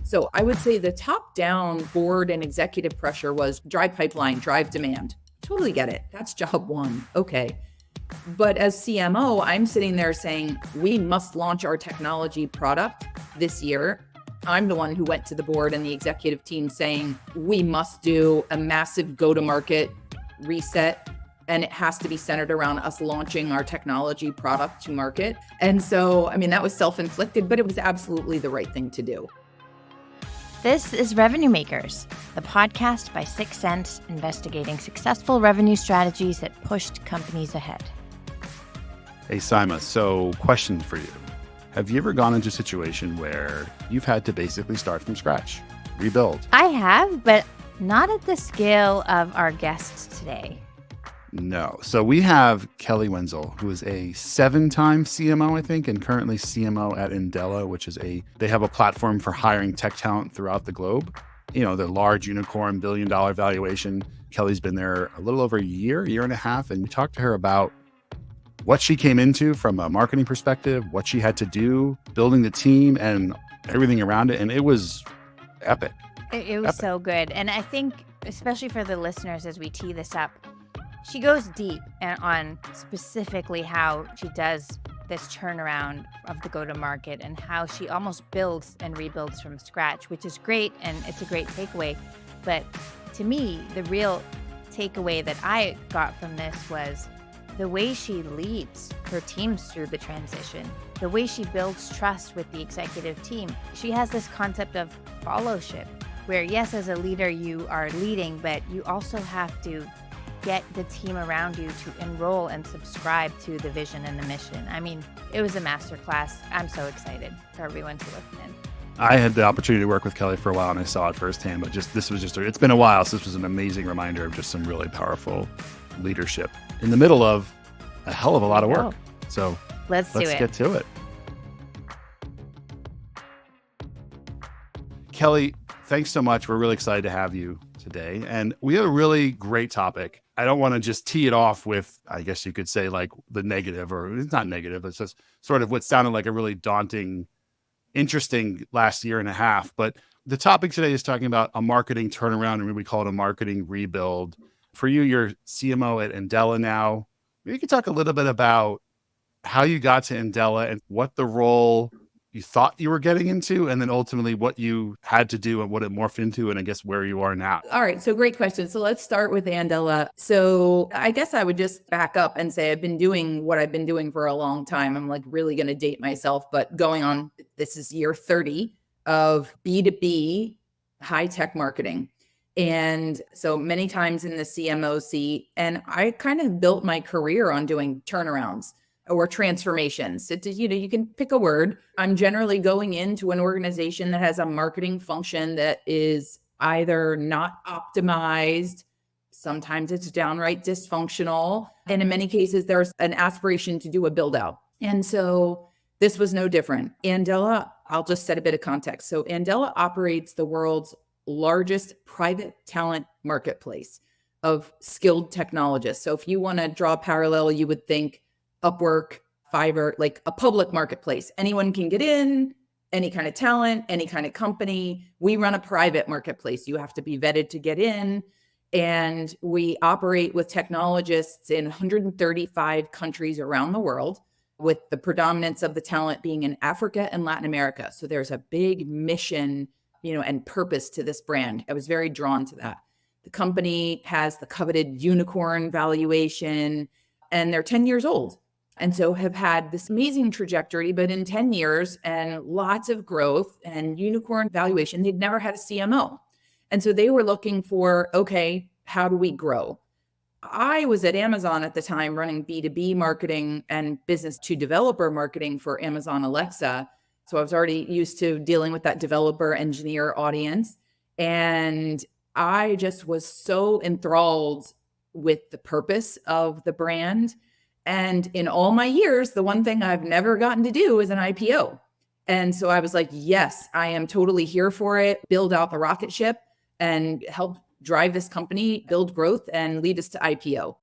So I would say the top-down board and executive pressure was drive pipeline, drive demand. Totally get it. That's job one. Okay. But as CMO, I'm sitting there saying, we must launch our technology product this year. I'm the one who went to the board and the executive team saying, we must do a massive go-to-market reset. And it has to be centered around us launching our technology product to market. And so, I mean, that was self-inflicted, but it was absolutely the right thing to do. This is Revenue Makers, the podcast by 6 Sense, investigating successful revenue strategies that pushed companies ahead. Hey, Sima, so question for you. Have you ever gone into a situation where you've had to basically start from scratch, rebuild? I have, but not at the scale of our guests today. No. So we have Kelly Wenzel, who is a 7-time CMO, I think, and currently CMO at Andela, which is they have a platform for hiring tech talent throughout the globe. You know, the large unicorn, $1 billion valuation. Kelly's been there a little over a year and a half. And we talked to her about what she came into from a marketing perspective, what she had to do, building the team and everything around it. And it was epic. It was epic. So good. And I think, especially for the listeners, as we tee this up, she goes deep on specifically how she does this turnaround of the go-to-market and how she almost builds and rebuilds from scratch, which is great, and it's a great takeaway. But to me, the real takeaway that I got from this was the way she leads her teams through the transition, the way she builds trust with the executive team. She has this concept of fellowship, where yes, as a leader, you are leading, but you also have to get the team around you to enroll and subscribe to the vision and the mission. I mean, it was a masterclass. I'm so excited for everyone to listen in. I had the opportunity to work with Kelly for a while and I saw it firsthand, but it's been a while. So this was an amazing reminder of just some really powerful leadership in the middle of a hell of a lot of work. So let's get to it. Kelly, thanks so much. We're really excited to have you today. And we have a really great topic. I don't want to just tee it off with, I guess you could say, like the negative, or it's not negative. It's just sort of what sounded like a really daunting, interesting last year and a half. But the topic today is talking about a marketing turnaround, and we call it a marketing rebuild. For you, you're CMO at Andela now. Maybe you could talk a little bit about how you got to Andela and what the role you thought you were getting into, and then ultimately what you had to do and what it morphed into, and I guess where you are now. All right. So great question. So let's start with Andela. So I guess I would just back up and say I've been doing what I've been doing for a long time. I'm like really going to date myself, but going on, this is year 30 of B2B high tech marketing. And so many times in the CMO seat, and I kind of built my career on doing turnarounds or transformations. You can pick a word. I'm generally going into an organization that has a marketing function that is either not optimized, sometimes it's downright dysfunctional, and in many cases, there's an aspiration to do a build out. And so this was no different. Andela, I'll just set a bit of context. So Andela operates the world's largest private talent marketplace of skilled technologists. So if you want to draw a parallel, you would think Upwork, Fiverr, like a public marketplace. Anyone can get in, any kind of talent, any kind of company. We run a private marketplace. You have to be vetted to get in. And we operate with technologists in 135 countries around the world, with the predominance of the talent being in Africa and Latin America. So there's a big mission, and purpose to this brand. I was very drawn to that. The company has the coveted unicorn valuation, and they're 10 years old. And so have had this amazing trajectory, but in 10 years and lots of growth and unicorn valuation, they'd never had a CMO. And so they were looking for, okay, how do we grow? I was at Amazon at the time running B2B marketing and business to developer marketing for Amazon Alexa. So I was already used to dealing with that developer engineer audience. And I just was so enthralled with the purpose of the brand. And in all my years, the one thing I've never gotten to do is an IPO. And so I was like, yes, I am totally here for it. Build out the rocket ship and help drive this company, build growth, and lead us to IPO.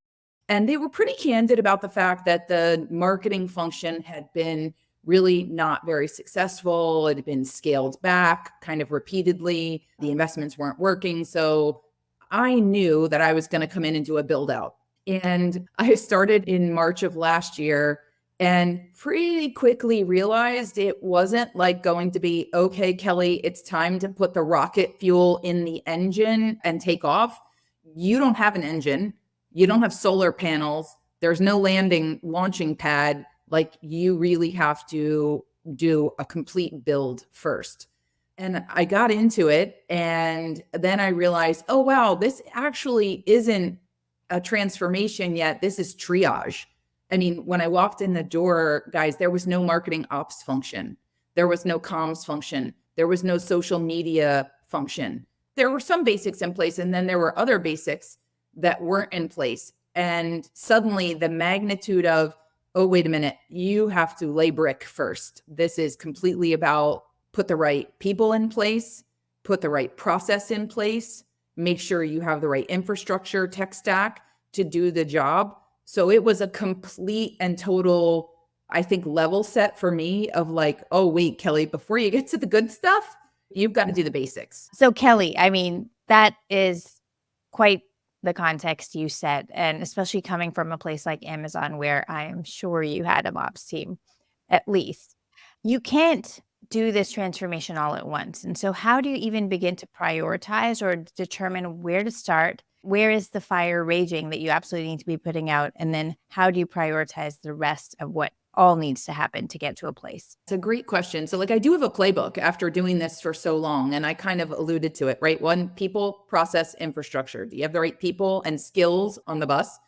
And they were pretty candid about the fact that the marketing function had been really not very successful. It had been scaled back kind of repeatedly. The investments weren't working. So I knew that I was going to come in and do a build out. And I started in March of last year and pretty quickly realized it wasn't like going to be, okay, Kelly, it's time to put the rocket fuel in the engine and take off. You don't have an engine. You don't have solar panels. There's no launching pad. Like, you really have to do a complete build first. And I got into it. And then I realized, oh, wow, this actually isn't a transformation yet. This is triage. I mean, when I walked in the door, guys, there was no marketing ops function. There was no comms function. There was no social media function. There were some basics in place, and then there were other basics that weren't in place. And suddenly the magnitude of, oh, wait a minute, you have to lay brick first. This is completely about put the right people in place, put the right process in place, make sure you have the right infrastructure, tech stack to do the job. So it was a complete and total, I think, level set for me of like, oh, wait, Kelly, before you get to the good stuff, you've got to do the basics. So Kelly, I mean, that is quite the context you set, and especially coming from a place like Amazon, where I am sure you had a MOPS team, at least. You can't do this transformation all at once. And so how do you even begin to prioritize or determine where to start? Where is the fire raging that you absolutely need to be putting out? And then how do you prioritize the rest of what all needs to happen to get to a place? It's a great question. So like, I do have a playbook after doing this for so long, and I kind of alluded to it, right? One, people, process, infrastructure. Do you have the right people and skills on the bus?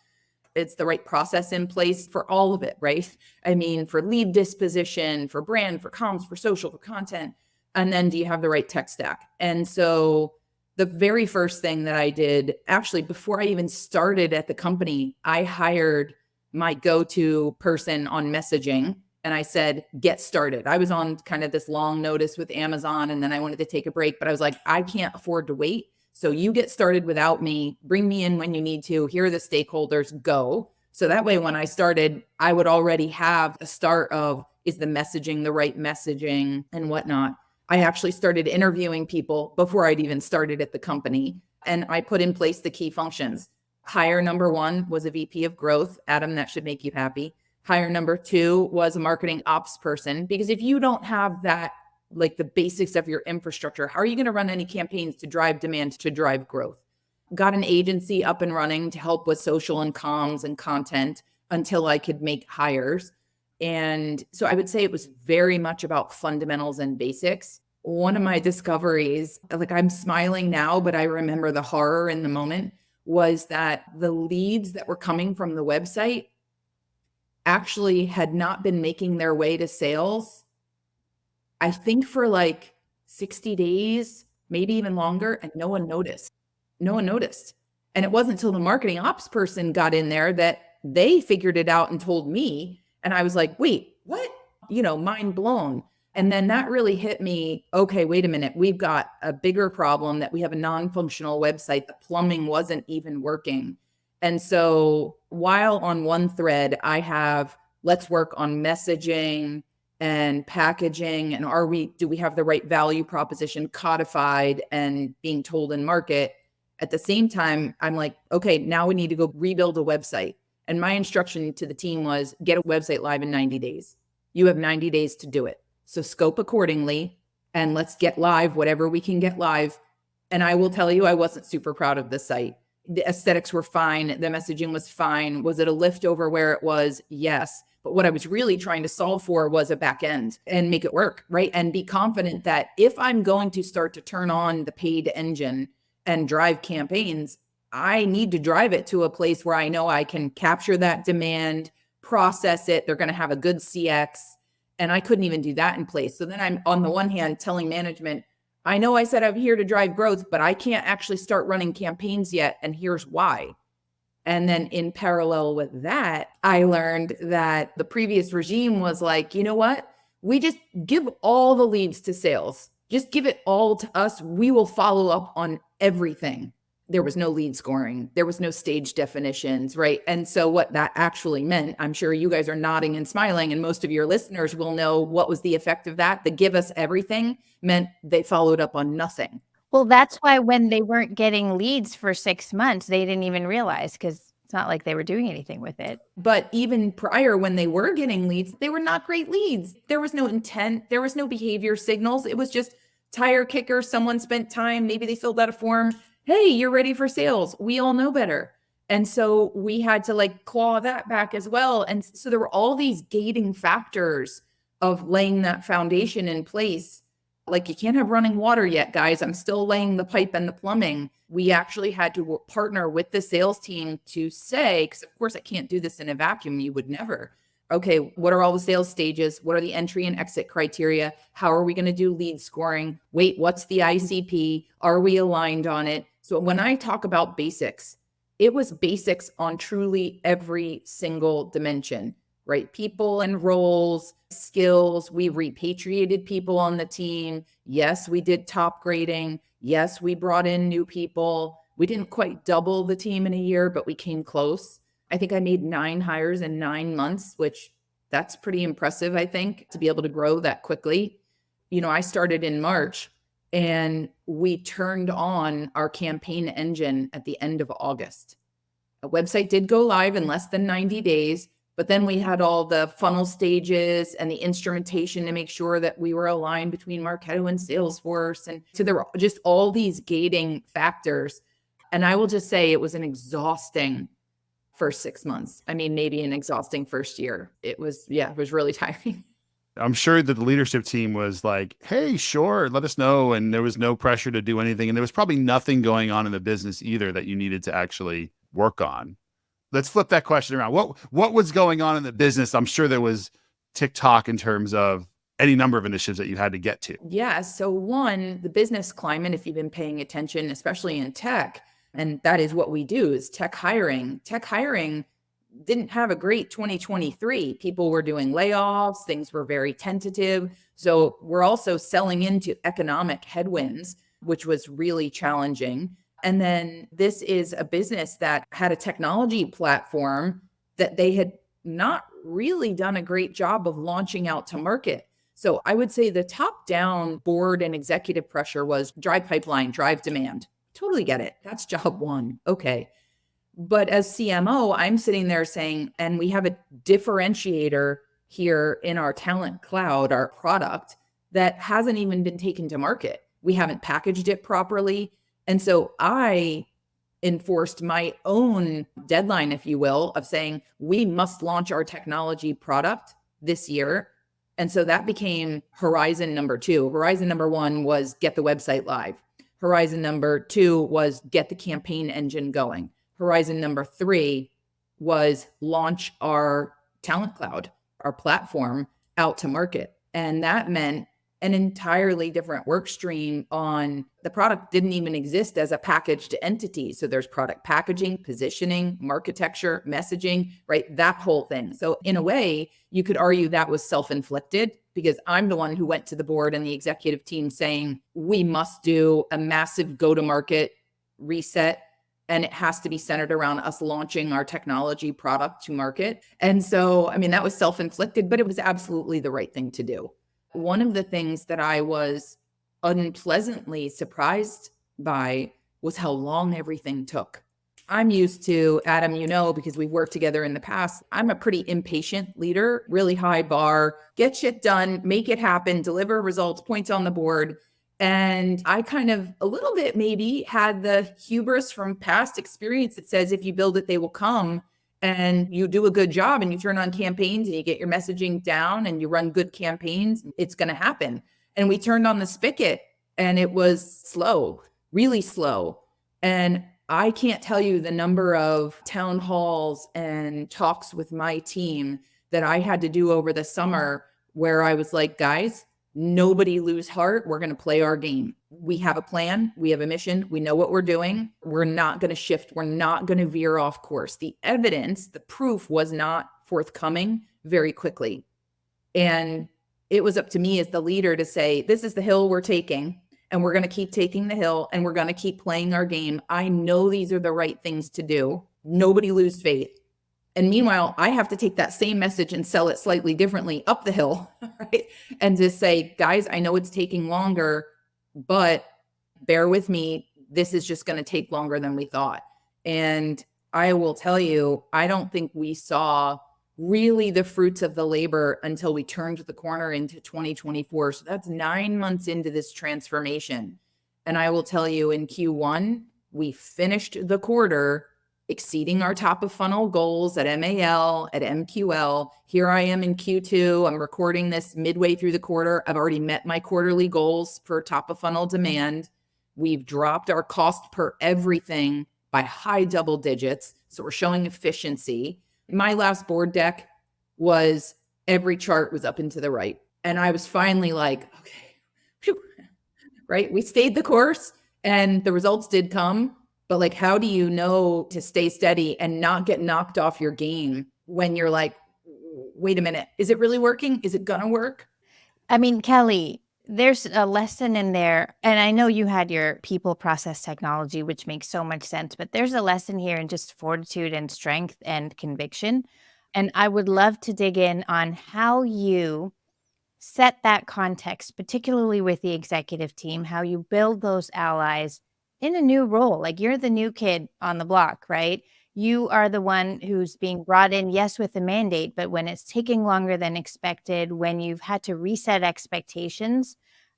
It's the right process in place for all of it, right? I mean, for lead disposition, for brand, for comms, for social, for content. And then do you have the right tech stack? And so the very first thing that I did, actually, before I even started at the company, I hired my go-to person on messaging. And I said, get started. I was on kind of this long notice with Amazon, and then I wanted to take a break, but I was like, I can't afford to wait. So you get started without me, bring me in when you need to. Here are the stakeholders, go. So that way, when I started, I would already have a start of, is the messaging the right messaging and whatnot. I actually started interviewing people before I'd even started at the company. And I put in place the key functions. Hire number one was a VP of growth. Adam, that should make you happy. Hire number two was a marketing ops person, because if you don't have that, like the basics of your infrastructure, how are you going to run any campaigns to drive demand, to drive growth? Got an agency up and running to help with social and comms and content until I could make hires. And so I would say it was very much about fundamentals and basics. One of my discoveries, like, I'm smiling now, but I remember the horror in the moment, was that the leads that were coming from the website actually had not been making their way to sales, I think, for like 60 days, maybe even longer, and no one noticed. No one noticed. And it wasn't until the marketing ops person got in there that they figured it out and told me. And I was like, wait, what? Mind blown. And then that really hit me. Okay, wait a minute. We've got a bigger problem, that we have a non-functional website. The plumbing wasn't even working. And so while on one thread, I have, let's work on messaging and packaging, and do we have the right value proposition codified and being told in market? At the same time, I'm like, okay, now we need to go rebuild a website. And my instruction to the team was, get a website live in 90 days. You have 90 days to do it. So scope accordingly, and let's get live whatever we can get live. And I will tell you, I wasn't super proud of the site. The aesthetics were fine. The messaging was fine. Was it a lift over where it was? Yes. But what I was really trying to solve for was a back end and make it work, right? And be confident that if I'm going to start to turn on the paid engine and drive campaigns, I need to drive it to a place where I know I can capture that demand, process it. They're going to have a good CX. And I couldn't even do that in place. So then I'm, on the one hand, telling management, I know I said I'm here to drive growth, but I can't actually start running campaigns yet. And here's why. And then in parallel with that, I learned that the previous regime was like, you know what? We just give all the leads to sales. Just give it all to us. We will follow up on everything. there was no lead scoring. There was no stage definitions, right? And so what that actually meant, I'm sure you guys are nodding and smiling, and most of your listeners will know what was the effect of that. The give us everything meant they followed up on nothing. Well, that's why when they weren't getting leads for 6 months, they didn't even realize, because it's not like they were doing anything with it. But even prior, when they were getting leads, they were not great leads. There was no intent. There was no behavior signals. It was just tire kicker. Someone spent time. Maybe they filled out a form. Hey, you're ready for sales. We all know better. And so we had to like claw that back as well. And so there were all these gating factors of laying that foundation in place. Like, you can't have running water yet, guys. I'm still laying the pipe and the plumbing. We actually had to partner with the sales team to say, because of course I can't do this in a vacuum. You would never. Okay, what are all the sales stages? What are the entry and exit criteria? How are we going to do lead scoring? Wait, what's the ICP? Are we aligned on it? So when I talk about basics, it was basics on truly every single dimension, right? People and roles, skills. We repatriated people on the team. Yes, we did top grading. Yes, we brought in new people. We didn't quite double the team in a year, but we came close. I think I made 9 hires in 9 months, which that's pretty impressive, I think, to be able to grow that quickly. You know, I started in March and we turned on our campaign engine at the end of August. A website did go live in less than 90 days, but then we had all the funnel stages and the instrumentation to make sure that we were aligned between Marketo and Salesforce. And so there were just all these gating factors. And I will just say it was an exhausting first 6 months. I mean, maybe an exhausting first year. It was really tiring. I'm sure that the leadership team was like, hey, sure, let us know. And there was no pressure to do anything. And there was probably nothing going on in the business either that you needed to actually work on. Let's flip that question around. What was going on in the business? I'm sure there was TikTok in terms of any number of initiatives that you had to get to. Yeah. So one, the business climate, if you've been paying attention, especially in tech, and that is what we do, is tech hiring. Tech hiring didn't have a great 2023. People were doing layoffs. Things were very tentative. So we're also selling into economic headwinds, which was really challenging. And then this is a business that had a technology platform that they had not really done a great job of launching out to market. So I would say the top-down board and executive pressure was drive pipeline, drive demand. Totally get it. That's job one. Okay. But as CMO, I'm sitting there saying, and we have a differentiator here in our talent cloud, our product, that hasn't even been taken to market. We haven't packaged it properly. And so I enforced my own deadline, if you will, of saying we must launch our technology product this year. And so that became horizon number 2. Horizon number 1 was get the website live. Horizon number 2 was get the campaign engine going. Horizon number 3 was launch our talent cloud, our platform, out to market. And that meant an entirely different work stream on the product didn't even exist as a packaged entity. So there's product packaging, positioning, marketecture, messaging, right? That whole thing. So in a way, you could argue that was self-inflicted because I'm the one who went to the board and the executive team saying, we must do a massive go-to-market reset. And it has to be centered around us launching our technology product to market. And so, I mean, that was self-inflicted, but it was absolutely the right thing to do. One of the things that I was unpleasantly surprised by was how long everything took. I'm used to, Adam, you know, because we've worked together in the past, I'm a pretty impatient leader, really high bar, get shit done, make it happen, deliver results, points on the board. And I kind of a little bit maybe had the hubris from past experience that says, if you build it, they will come. And you do a good job and you turn on campaigns and you get your messaging down and you run good campaigns, it's going to happen. And we turned on the spigot and it was slow, really slow. And I can't tell you the number of town halls and talks with my team that I had to do over the summer where I was like, guys, nobody lose heart. We're going to play our game. We have a plan. We have a mission. We know what we're doing. We're not going to shift. We're not going to veer off course. The evidence, the proof was not forthcoming very quickly. And it was up to me as the leader to say, this is the hill we're taking. and we're going to keep taking the hill and we're going to keep playing our game. I know these are the right things to do. Nobody lose faith. And meanwhile, I have to take that same message and sell it slightly differently up the hill, right? And just say, guys, I know it's taking longer, but bear with me. This is just going to take longer than we thought. And I will tell you, I don't think we saw really the fruits of the labor until we turned the corner into 2024. So that's 9 months into this transformation. And I will tell you, in Q1, we finished the quarter exceeding our top of funnel goals at MAL, at MQL. Here I am in Q2. I'm recording this midway through the quarter. I've already met my quarterly goals for top of funnel demand. We've dropped our cost per everything by high double digits. So we're showing efficiency. My last board deck was every chart was up and to the right. And I was finally like, okay, whew, right? We stayed the course and the results did come. But like, how do you know to stay steady and not get knocked off your game when you're like, wait a minute, is it really working? Is it going to work? I mean, Kelly, there's a lesson in there. And I know you had your people process technology, which makes so much sense, but there's a lesson here in just fortitude and strength and conviction. And I would love to dig in on how you set that context, particularly with the executive team, how you build those allies in a new role. Like, you're the new kid on the block, right? You are the one who's being brought in, yes, with a mandate, but when it's taking longer than expected, when you've had to reset expectations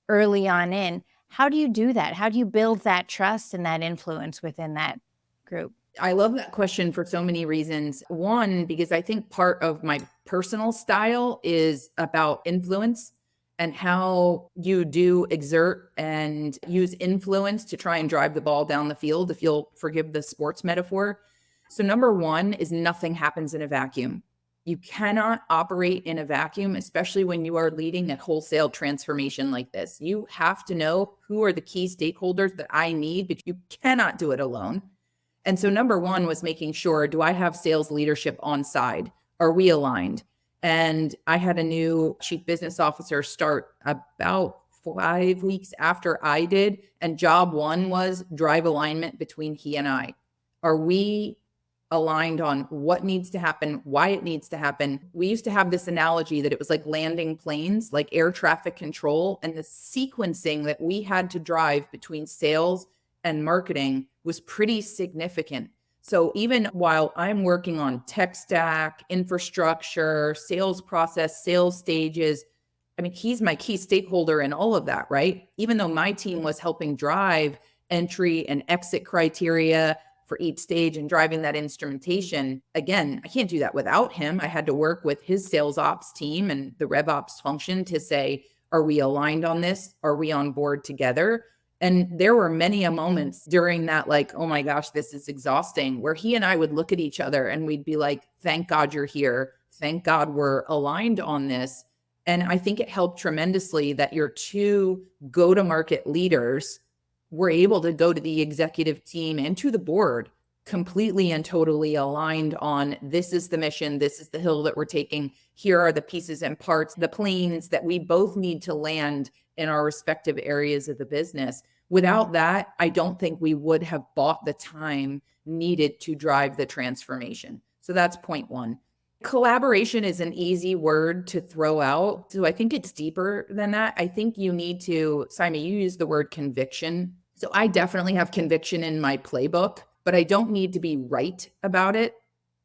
early on in, how do you do that? How do you build that trust and that influence within that group? I love that question for so many reasons. One, because I think part of my personal style is about influence and how you do exert and use influence to try and drive the ball down the field, if you'll forgive the sports metaphor. So number one is nothing happens in a vacuum. You cannot operate in a vacuum, especially when you are leading a wholesale transformation like this. You have to know who are the key stakeholders that I need, but you cannot do it alone. And so number one was making sure, do I have sales leadership on side? Are we aligned? And I had a new chief business officer start about 5 weeks after I did. And job one was drive alignment between he and I. Are we aligned on what needs to happen, why it needs to happen? We used to have this analogy that it was like landing planes, like air traffic control, and the sequencing that we had to drive between sales and marketing was pretty significant. So even while I'm working on tech stack, infrastructure, sales process, sales stages, I mean, he's my key stakeholder in all of that, right? Even though my team was helping drive entry and exit criteria for each stage and driving that instrumentation, again, I can't do that without him. I had to work with his sales ops team and the rev ops function to say, are we aligned on this? Are we on board together? And there were many a moments during that, like, oh my gosh, this is exhausting, where he and I would look at each other and we'd be like, thank God you're here. Thank God we're aligned on this. And I think it helped tremendously that your two go-to-market leaders were able to go to the executive team and to the board completely and totally aligned on, this is the mission, this is the hill that we're taking, here are the pieces and parts, the planes that we both need to land in our respective areas of the business. Without that, I don't think we would have bought the time needed to drive the transformation. So that's point one. Collaboration is an easy word to throw out. So I think it's deeper than that. I think you need to, Simon, you use the word conviction. So I definitely have conviction in my playbook, but I don't need to be right about it.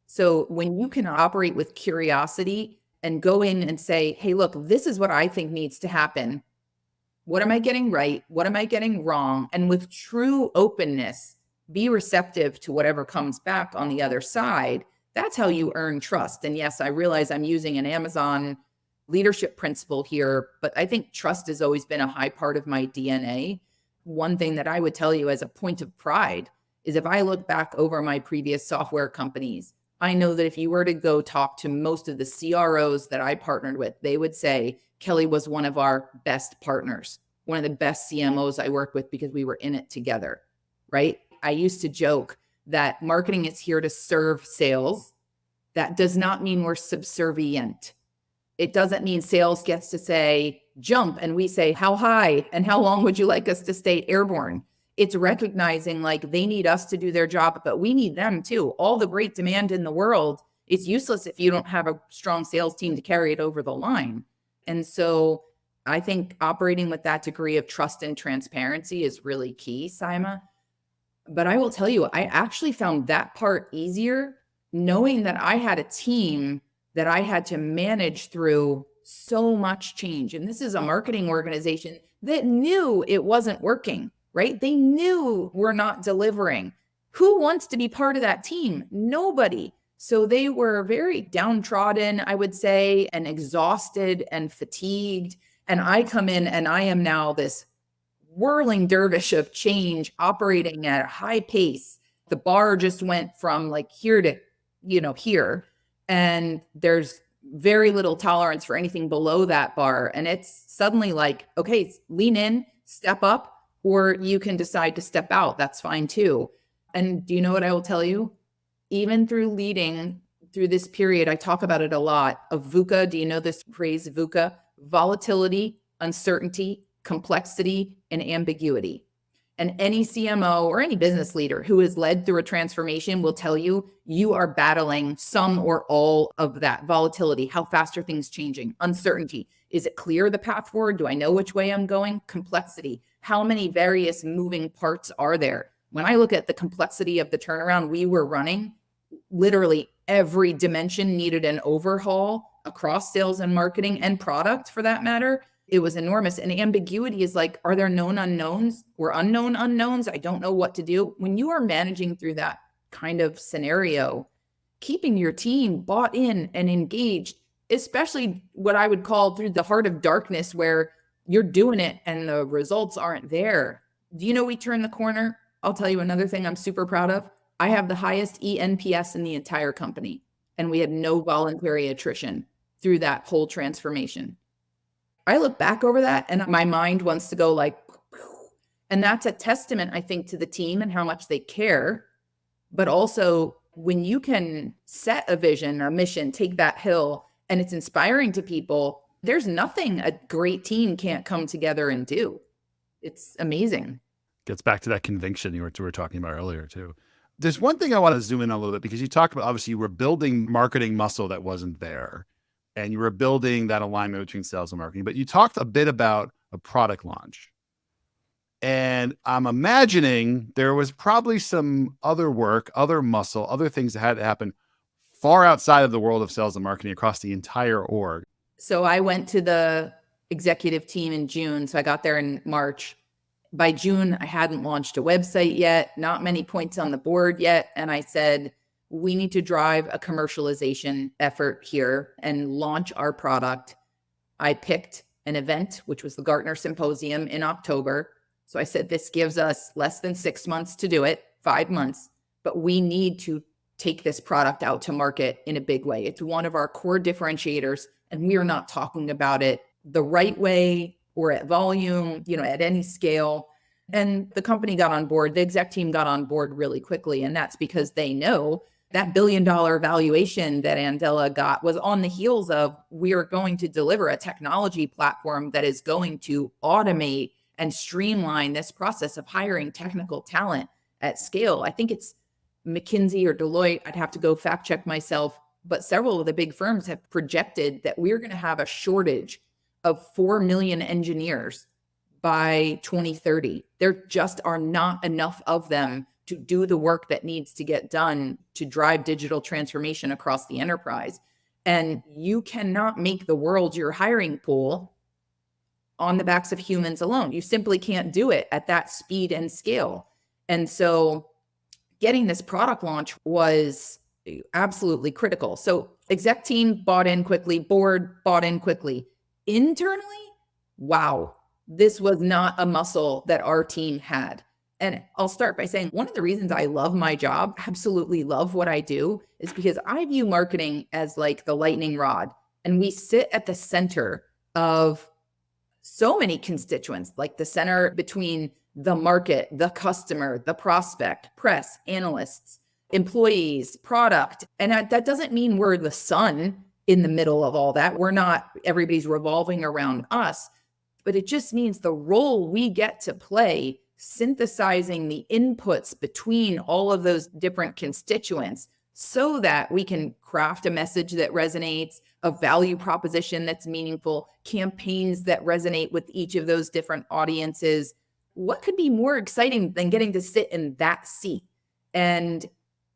So when you can operate with curiosity and go in and say, hey, look, this is what I think needs to happen. What am I getting right? What am I getting wrong? And with true openness, be receptive to whatever comes back on the other side. That's how you earn trust. And yes, I realize I'm using an Amazon leadership principle here, but I think trust has always been a high part of my DNA. One thing that I would tell you as a point of pride is if I look back over my previous software companies, I know that if you were to go talk to most of the CROs that I partnered with, they would say Kelly was one of our best partners, one of the best CMOs I worked with because we were in it together, right? I used to joke that marketing is here to serve sales. That does not mean we're subservient. It doesn't mean sales gets to say, jump and we say, how high and how long would you like us to stay airborne? It's recognizing like they need us to do their job, but we need them too. All the great demand in the world, it's useless if you don't have a strong sales team to carry it over the line. And so I think operating with that degree of trust and transparency is really key, Saima. But I will tell you, I actually found that part easier, knowing that I had a team that I had to manage through so much change. And this is a marketing organization that knew it wasn't working, right? They knew we're not delivering. Who wants to be part of that team? Nobody. So they were very downtrodden, I would say, and exhausted and fatigued. And I come in and I am now this whirling dervish of change operating at a high pace. The bar just went from like here to, here. And there's very little tolerance for anything below that bar. And it's suddenly like, okay, lean in, step up, or you can decide to step out. That's fine too. And do you know what I will tell you? Even through leading through this period, I talk about it a lot of VUCA. Do you know this phrase, VUCA? Volatility, uncertainty, complexity, and ambiguity. And any CMO or any business leader who has led through a transformation will tell you, you are battling some or all of that volatility. How fast are things changing? Uncertainty. Is it clear the path forward? Do I know which way I'm going? Complexity. How many various moving parts are there? When I look at the complexity of the turnaround we were running, literally every dimension needed an overhaul across sales and marketing and product for that matter. It was enormous. And ambiguity is like, are there known unknowns or unknown unknowns? I don't know what to do. When you are managing through that kind of scenario, keeping your team bought in and engaged, especially what I would call through the heart of darkness where you're doing it and the results aren't there. Do you know we turned the corner? I'll tell you another thing I'm super proud of. I have the highest ENPS in the entire company, and we had no voluntary attrition through that whole transformation. I look back over that and my mind wants to go like, and that's a testament, I think, to the team and how much they care. But also when you can set a vision or mission, take that hill, and it's inspiring to people, there's nothing a great team can't come together and do. It's amazing. Gets back to that conviction you were talking about earlier too. There's one thing I want to zoom in on a little bit, because you talked about, obviously you were building marketing muscle that wasn't there, and you were building that alignment between sales and marketing, but you talked a bit about a product launch. And I'm imagining there was probably some other work, other muscle, other things that had to happen far outside of the world of sales and marketing across the entire org. So I went to the executive team in June. So I got there in March. By June, I hadn't launched a website yet, not many points on the board yet. And I said, we need to drive a commercialization effort here and launch our product. I picked an event, which was the Gartner Symposium in October. So I said, this gives us less than 6 months to do it, 5 months, but we need to take this product out to market in a big way. It's one of our core differentiators, and we are not talking about it the right way or at volume, at any scale. And the company got on board, the exec team got on board really quickly. And that's because they know that $1 billion valuation that Andela got was on the heels of, we are going to deliver a technology platform that is going to automate and streamline this process of hiring technical talent at scale. I think it's McKinsey or Deloitte. I'd have to go fact check myself, but several of the big firms have projected that we're going to have a shortage of 4 million engineers by 2030. There just are not enough of them to do the work that needs to get done to drive digital transformation across the enterprise. And you cannot make the world your hiring pool on the backs of humans alone. You simply can't do it at that speed and scale. And so getting this product launch was absolutely critical. So exec team bought in quickly, board bought in quickly. Internally, wow, this was not a muscle that our team had. And I'll start by saying one of the reasons I love my job, absolutely love what I do, is because I view marketing as like the lightning rod. And we sit at the center of so many constituents, like the center between the market, the customer, the prospect, press, analysts, employees, product. And that doesn't mean we're the sun in the middle of all that. We're not, everybody's revolving around us, but it just means the role we get to play, synthesizing the inputs between all of those different constituents so that we can craft a message that resonates, a value proposition that's meaningful, campaigns that resonate with each of those different audiences. What could be more exciting than getting to sit in that seat? And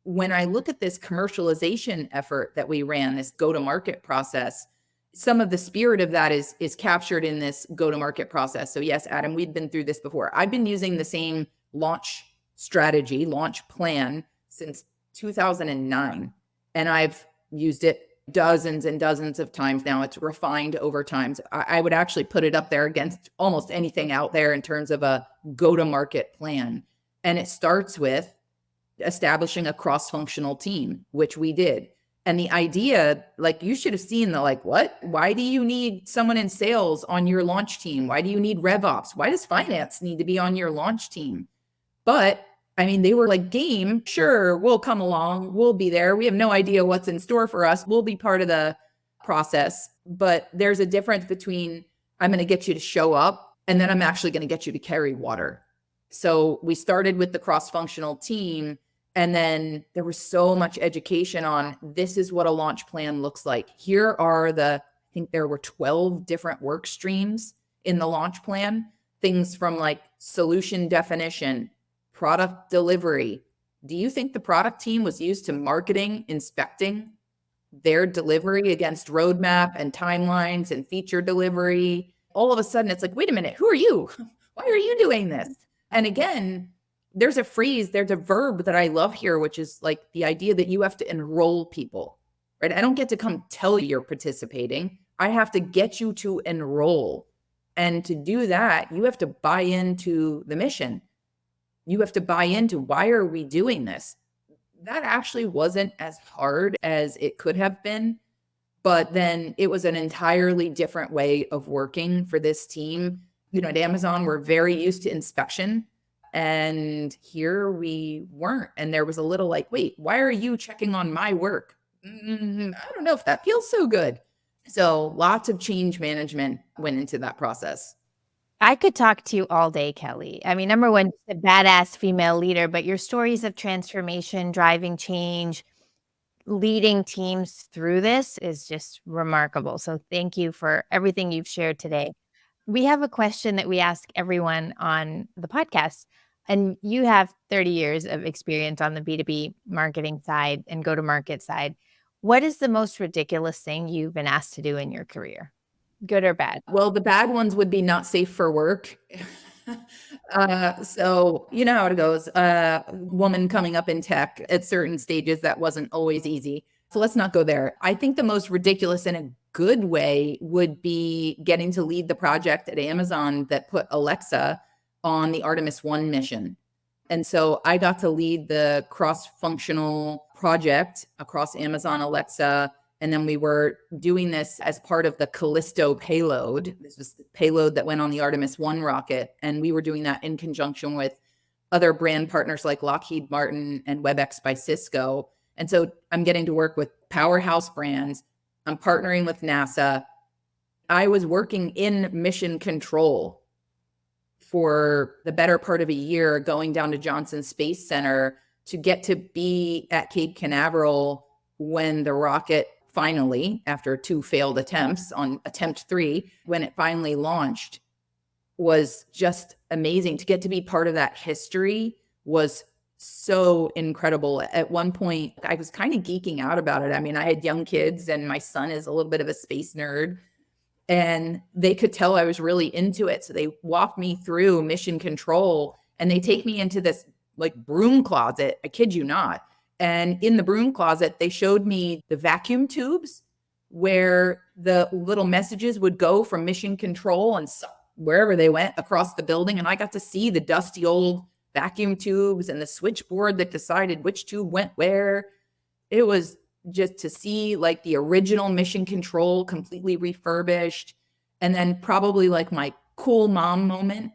when I look at this commercialization effort that we ran, this go-to-market process, some of the spirit of that is captured in this go-to-market process. So yes, Adam, we've been through this before. I've been using the same launch strategy, launch plan since 2009, and I've used it dozens and dozens of times now. It's refined over time. So I would actually put it up there against almost anything out there in terms of a go-to-market plan. And it starts with establishing a cross-functional team, which we did. And the idea, like, you should have seen the, like, what? Why do you need someone in sales on your launch team? Why do you need RevOps? Why does finance need to be on your launch team? But I mean, they were like, game, sure, we'll come along. We'll be there. We have no idea what's in store for us. We'll be part of the process. But there's a difference between I'm going to get you to show up and then I'm actually going to get you to carry water. So we started with the cross-functional team. And then there was so much education on this is what a launch plan looks like. Here are I think there were 12 different work streams in the launch plan, things from like solution definition, product delivery. Do you think the product team was used to marketing, inspecting their delivery against roadmap and timelines and feature delivery? All of a sudden, it's like, wait a minute, who are you? Why are you doing this? And again, there's a verb that I love here, which is like the idea that you have to enroll people, right? I don't get to come tell you you're participating. I have to get you to enroll. And to do that, you have to buy into the mission. You have to buy into why are we doing this? That actually wasn't as hard as it could have been. But then it was an entirely different way of working for this team. You know, at Amazon, we're very used to inspection. And here we weren't. And there was a little like, wait, why are you checking on my work? I don't know if that feels so good. So lots of change management went into that process. I could talk to you all day, Kelly. I mean, number one, a badass female leader, but your stories of transformation, driving change, leading teams through this is just remarkable. So thank you for everything you've shared today. We have a question that we ask everyone on the podcast, and you have 30 years of experience on the B2B marketing side and go-to-market side. What is the most ridiculous thing you've been asked to do in your career? Good or bad? Well, the bad ones would be not safe for work. So you know how it goes. Woman coming up in tech at certain stages, that wasn't always easy. So let's not go there. I think the most ridiculous in a good way would be getting to lead the project at Amazon that put Alexa on the Artemis 1 mission. And so I got to lead the cross-functional project across Amazon Alexa. And then we were doing this as part of the Callisto payload. This was the payload that went on the Artemis 1 rocket. And we were doing that in conjunction with other brand partners like Lockheed Martin and WebEx by Cisco. And so I'm getting to work with powerhouse brands. I'm partnering with NASA. I was working in mission control for the better part of a year, going down to Johnson Space Center to get to be at Cape Canaveral when the rocket finally, after 2 failed attempts on attempt 3, when it finally launched, was just amazing. To get to be part of that history was so incredible. At one point, I was kind of geeking out about it. I mean, I had young kids and my son is a little bit of a space nerd, and they could tell I was really into it. So they walked me through mission control and they take me into this like broom closet. I kid you not. And in the broom closet, they showed me the vacuum tubes where the little messages would go from mission control and wherever they went across the building. And I got to see the dusty old vacuum tubes and the switchboard that decided which tube went where. It was just to see like the original mission control completely refurbished. And then probably like my cool mom moment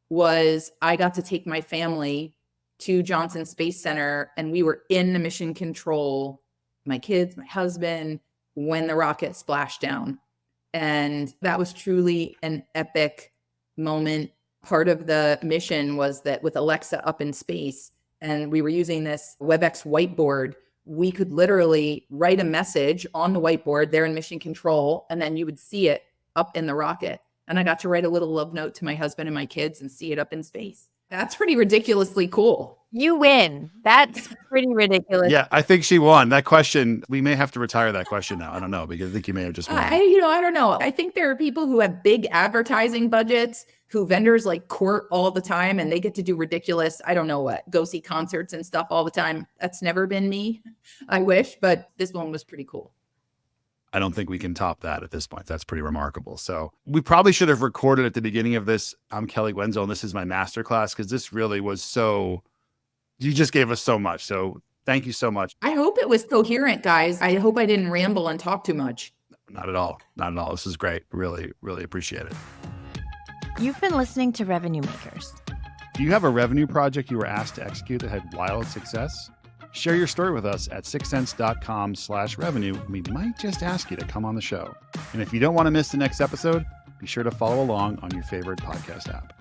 was I got to take my family to Johnson Space Center, and we were in the mission control, my kids, my husband, when the rocket splashed down. And that was truly an epic moment. Part of the mission was that with Alexa up in space, and we were using this WebEx whiteboard, we could literally write a message on the whiteboard there in mission control, and then you would see it up in the rocket. And I got to write a little love note to my husband and my kids and see it up in space. That's pretty ridiculously cool. You win. That's pretty ridiculous. Yeah, I think she won. That question, we may have to retire that question now. I don't know, because I think you may have just won. I don't know. I think there are people who have big advertising budgets who vendors like court all the time, and they get to do ridiculous, I don't know what, go see concerts and stuff all the time. That's never been me. I wish, but this one was pretty cool. I don't think we can top that at this point. That's pretty remarkable. So we probably should have recorded at the beginning of this. I'm Kelly Wenzel, and this is my masterclass, because this really was so, you just gave us so much. So thank you so much. I hope it was coherent, guys. I hope I didn't ramble and talk too much. Not at all. Not at all. This is great. Really, really appreciate it. You've been listening to Revenue Makers. Do you have a revenue project you were asked to execute that had wild success? Share your story with us at sixthsense.com/revenue. We might just ask you to come on the show. And if you don't want to miss the next episode, be sure to follow along on your favorite podcast app.